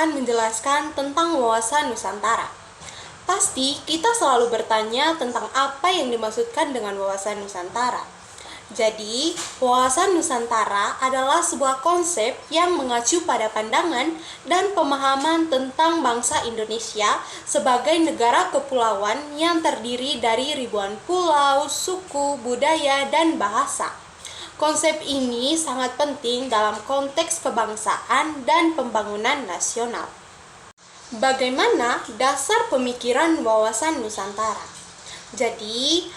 akan menjelaskan tentang wawasan Nusantara. Pasti kita selalu bertanya tentang apa yang dimaksudkan dengan wawasan Nusantara. Jadi, wawasan Nusantara adalah sebuah konsep yang mengacu pada pandangan dan pemahaman tentang bangsa Indonesia sebagai negara kepulauan yang terdiri dari ribuan pulau, suku, budaya, dan bahasa. Konsep ini sangat penting dalam konteks kebangsaan dan pembangunan nasional. Bagaimana dasar pemikiran wawasan Nusantara? Jadi,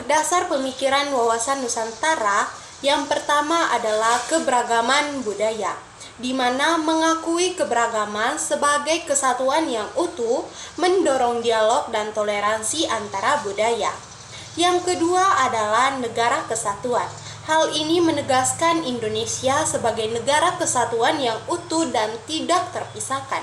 dasar pemikiran wawasan Nusantara yang pertama adalah keberagaman budaya, di mana mengakui keberagaman sebagai kesatuan yang utuh, mendorong dialog dan toleransi antara budaya. Yang kedua adalah negara kesatuan. Hal ini menegaskan Indonesia sebagai negara kesatuan yang utuh dan tidak terpisahkan.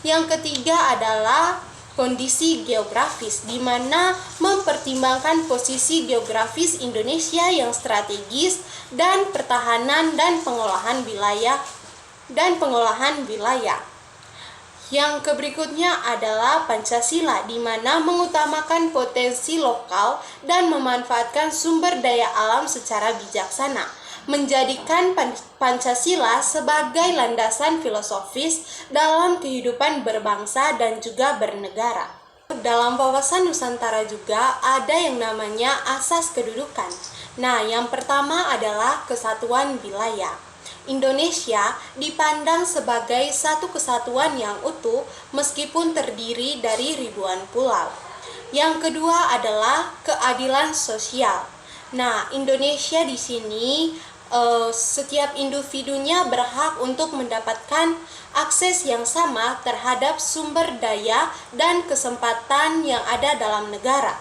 Yang ketiga adalah kondisi geografis, di mana mempertimbangkan posisi geografis Indonesia yang strategis dan pertahanan dan pengolahan wilayah. Yang berikutnya adalah Pancasila, di mana mengutamakan potensi lokal dan memanfaatkan sumber daya alam secara bijaksana, menjadikan Pancasila sebagai landasan filosofis dalam kehidupan berbangsa dan juga bernegara. Dalam wawasan Nusantara juga ada yang namanya asas kedudukan. Nah, yang pertama adalah kesatuan wilayah. Indonesia dipandang sebagai satu kesatuan yang utuh meskipun terdiri dari ribuan pulau. Yang kedua adalah keadilan sosial. Nah, Indonesia di sini setiap individunya berhak untuk mendapatkan akses yang sama terhadap sumber daya dan kesempatan yang ada dalam negara.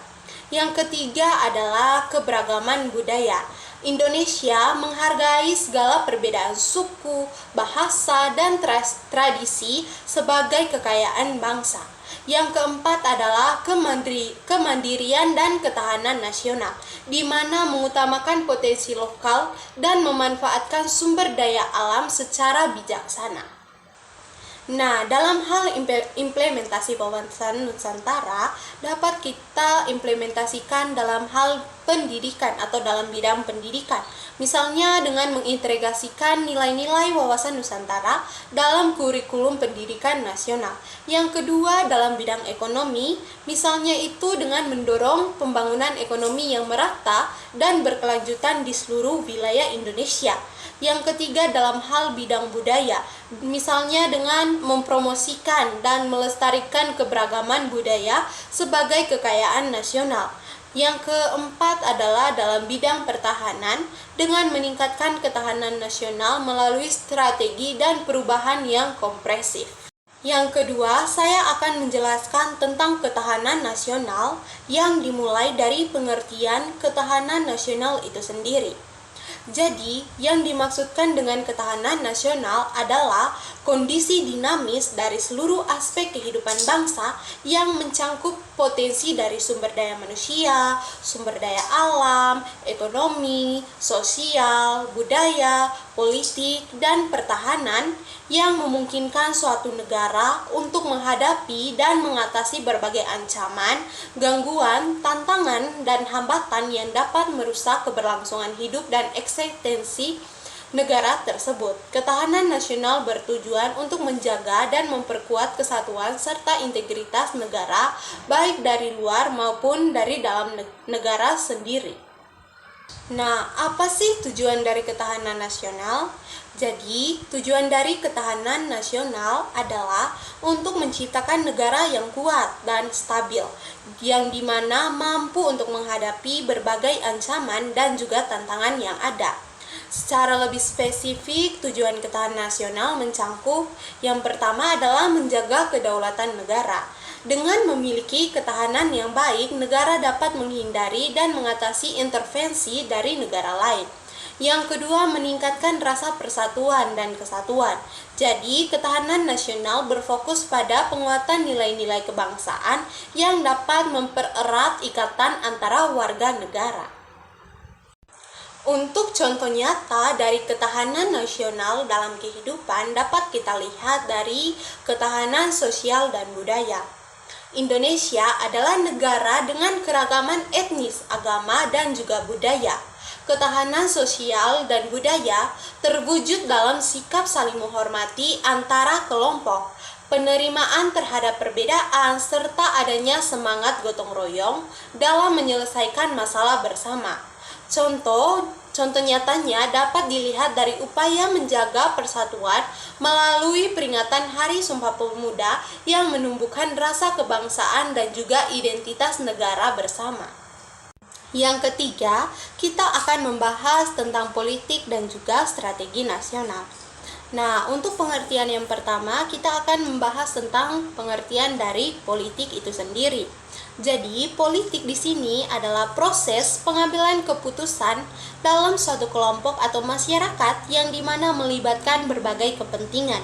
Yang ketiga adalah keberagaman budaya. Indonesia menghargai segala perbedaan suku, bahasa, dan tradisi sebagai kekayaan bangsa. Yang keempat adalah kemandirian dan ketahanan nasional, di mana mengutamakan potensi lokal dan memanfaatkan sumber daya alam secara bijaksana. Nah, dalam hal implementasi wawasan Nusantara dapat kita implementasikan dalam hal pendidikan atau dalam bidang pendidikan. Misalnya dengan mengintegrasikan nilai-nilai wawasan Nusantara dalam kurikulum pendidikan nasional. Yang kedua, dalam bidang ekonomi, misalnya itu dengan mendorong pembangunan ekonomi yang merata dan berkelanjutan di seluruh wilayah Indonesia. Yang ketiga, dalam hal bidang budaya, misalnya dengan mempromosikan dan melestarikan keberagaman budaya sebagai kekayaan nasional. Yang keempat adalah dalam bidang pertahanan, dengan meningkatkan ketahanan nasional melalui strategi dan perubahan yang komprehensif. Yang kedua, saya akan menjelaskan tentang ketahanan nasional yang dimulai dari pengertian ketahanan nasional itu sendiri. Jadi, yang dimaksudkan dengan ketahanan nasional adalah kondisi dinamis dari seluruh aspek kehidupan bangsa yang mencangkup potensi dari sumber daya manusia, sumber daya alam, ekonomi, sosial, budaya, politik, dan pertahanan yang memungkinkan suatu negara untuk menghadapi dan mengatasi berbagai ancaman, gangguan, tantangan, dan hambatan yang dapat merusak keberlangsungan hidup dan eksistensi negara tersebut. Ketahanan nasional bertujuan untuk menjaga dan memperkuat kesatuan serta integritas negara, baik dari luar maupun dari dalam negara sendiri. Nah, apa sih tujuan dari ketahanan nasional? Jadi, tujuan dari ketahanan nasional adalah untuk menciptakan negara yang kuat dan stabil, yang dimana mampu untuk menghadapi berbagai ancaman dan juga tantangan yang ada. Secara lebih spesifik, tujuan ketahanan nasional mencangkup yang pertama adalah menjaga kedaulatan negara. Dengan memiliki ketahanan yang baik, negara dapat menghindari dan mengatasi intervensi dari negara lain. Yang kedua, meningkatkan rasa persatuan dan kesatuan. Jadi, ketahanan nasional berfokus pada penguatan nilai-nilai kebangsaan yang dapat mempererat ikatan antara warga negara. Untuk contoh nyata dari ketahanan nasional dalam kehidupan dapat kita lihat dari ketahanan sosial dan budaya. Indonesia adalah negara dengan keragaman etnis, agama, dan juga budaya. Ketahanan sosial dan budaya terwujud dalam sikap saling menghormati antara kelompok, penerimaan terhadap perbedaan, serta adanya semangat gotong royong dalam menyelesaikan masalah bersama. Contoh nyatanya dapat dilihat dari upaya menjaga persatuan melalui peringatan Hari Sumpah Pemuda yang menumbuhkan rasa kebangsaan dan juga identitas negara bersama. Yang ketiga, kita akan membahas tentang politik dan juga strategi nasional. Nah, untuk pengertian yang pertama, kita akan membahas tentang pengertian dari politik itu sendiri. Jadi, politik di sini adalah proses pengambilan keputusan dalam suatu kelompok atau masyarakat yang dimana melibatkan berbagai kepentingan.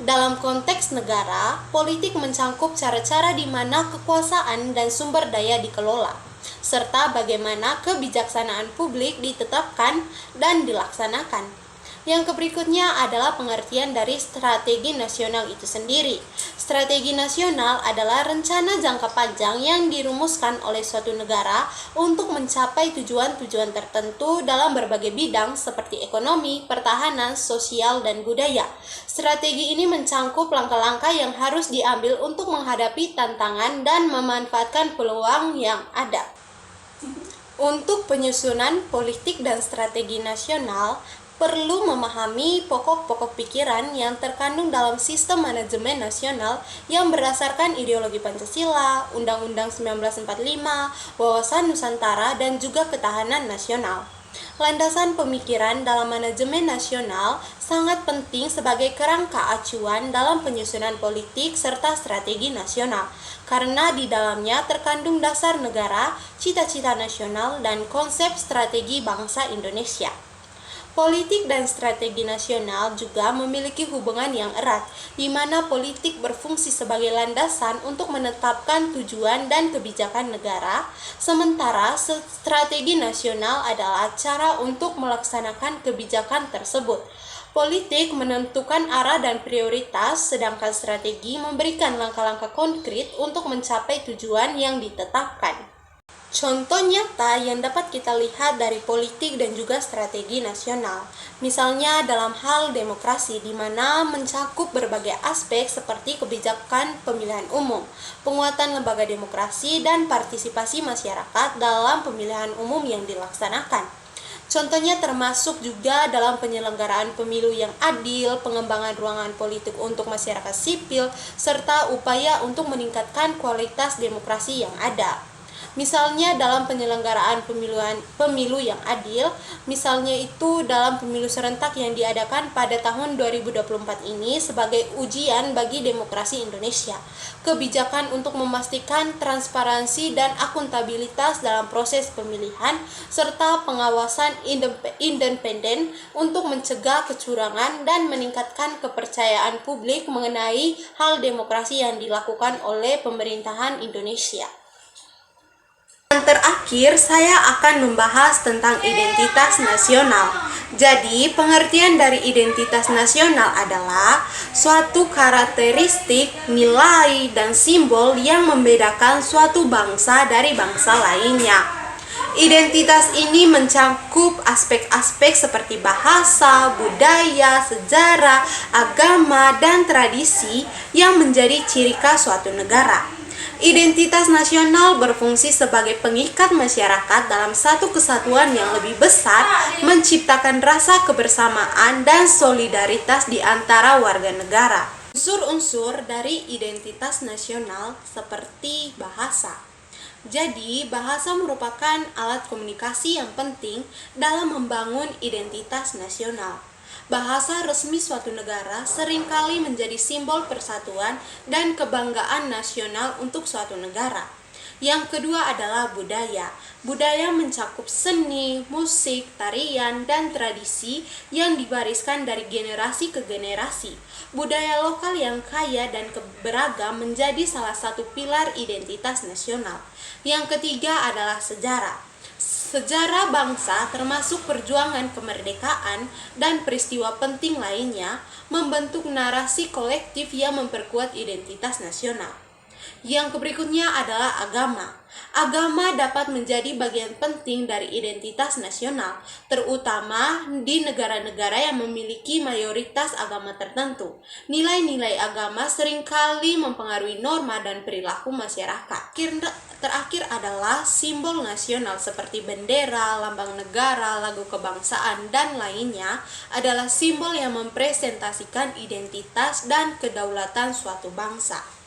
Dalam konteks negara, politik mencangkup cara-cara di mana kekuasaan dan sumber daya dikelola, serta bagaimana kebijaksanaan publik ditetapkan dan dilaksanakan. Yang berikutnya adalah pengertian dari strategi nasional itu sendiri. Strategi nasional adalah rencana jangka panjang yang dirumuskan oleh suatu negara untuk mencapai tujuan-tujuan tertentu dalam berbagai bidang seperti ekonomi, pertahanan, sosial, dan budaya. Strategi ini mencangkup langkah-langkah yang harus diambil untuk menghadapi tantangan dan memanfaatkan peluang yang ada. Untuk penyusunan politik dan strategi nasional, perlu memahami pokok-pokok pikiran yang terkandung dalam sistem manajemen nasional yang berdasarkan ideologi Pancasila, Undang-Undang 1945, wawasan Nusantara, dan juga ketahanan nasional. Landasan pemikiran dalam manajemen nasional sangat penting sebagai kerangka acuan dalam penyusunan politik serta strategi nasional, karena di dalamnya terkandung dasar negara, cita-cita nasional, dan konsep strategi bangsa Indonesia. Politik dan strategi nasional juga memiliki hubungan yang erat, di mana politik berfungsi sebagai landasan untuk menetapkan tujuan dan kebijakan negara, sementara strategi nasional adalah cara untuk melaksanakan kebijakan tersebut. Politik menentukan arah dan prioritas, sedangkan strategi memberikan langkah-langkah konkret untuk mencapai tujuan yang ditetapkan. Contoh nyata yang dapat kita lihat dari politik dan juga strategi nasional, misalnya dalam hal demokrasi, di mana mencakup berbagai aspek seperti kebijakan pemilihan umum, penguatan lembaga demokrasi, dan partisipasi masyarakat dalam pemilihan umum yang dilaksanakan. Contohnya termasuk juga dalam penyelenggaraan pemilu yang adil, pengembangan ruangan politik untuk masyarakat sipil, serta upaya untuk meningkatkan kualitas demokrasi yang ada. Misalnya dalam penyelenggaraan pemilu yang adil, misalnya itu dalam pemilu serentak yang diadakan pada tahun 2024 ini sebagai ujian bagi demokrasi Indonesia. Kebijakan untuk memastikan transparansi dan akuntabilitas dalam proses pemilihan, serta pengawasan independen untuk mencegah kecurangan dan meningkatkan kepercayaan publik mengenai hal demokrasi yang dilakukan oleh pemerintahan Indonesia. Yang terakhir, saya akan membahas tentang identitas nasional. Jadi, pengertian dari identitas nasional adalah suatu karakteristik, nilai, dan simbol yang membedakan suatu bangsa dari bangsa lainnya. Identitas ini mencakup aspek-aspek seperti bahasa, budaya, sejarah, agama, dan tradisi yang menjadi ciri khas suatu negara. Identitas nasional berfungsi sebagai pengikat masyarakat dalam satu kesatuan yang lebih besar, menciptakan rasa kebersamaan dan solidaritas di antara warga negara. Unsur-unsur dari identitas nasional seperti bahasa. Jadi, bahasa merupakan alat komunikasi yang penting dalam membangun identitas nasional. Bahasa resmi suatu negara seringkali menjadi simbol persatuan dan kebanggaan nasional untuk suatu negara. Yang kedua adalah budaya. Budaya mencakup seni, musik, tarian, dan tradisi yang diwariskan dari generasi ke generasi. Budaya lokal yang kaya dan beragam menjadi salah satu pilar identitas nasional. Yang ketiga adalah sejarah. Sejarah bangsa termasuk perjuangan kemerdekaan dan peristiwa penting lainnya membentuk narasi kolektif yang memperkuat identitas nasional. Yang berikutnya adalah agama. Agama dapat menjadi bagian penting dari identitas nasional, terutama di negara-negara yang memiliki mayoritas agama tertentu. Nilai-nilai agama seringkali mempengaruhi norma dan perilaku masyarakat. Terakhir adalah simbol nasional seperti bendera, lambang negara, lagu kebangsaan, dan lainnya adalah simbol yang mempresentasikan identitas dan kedaulatan suatu bangsa.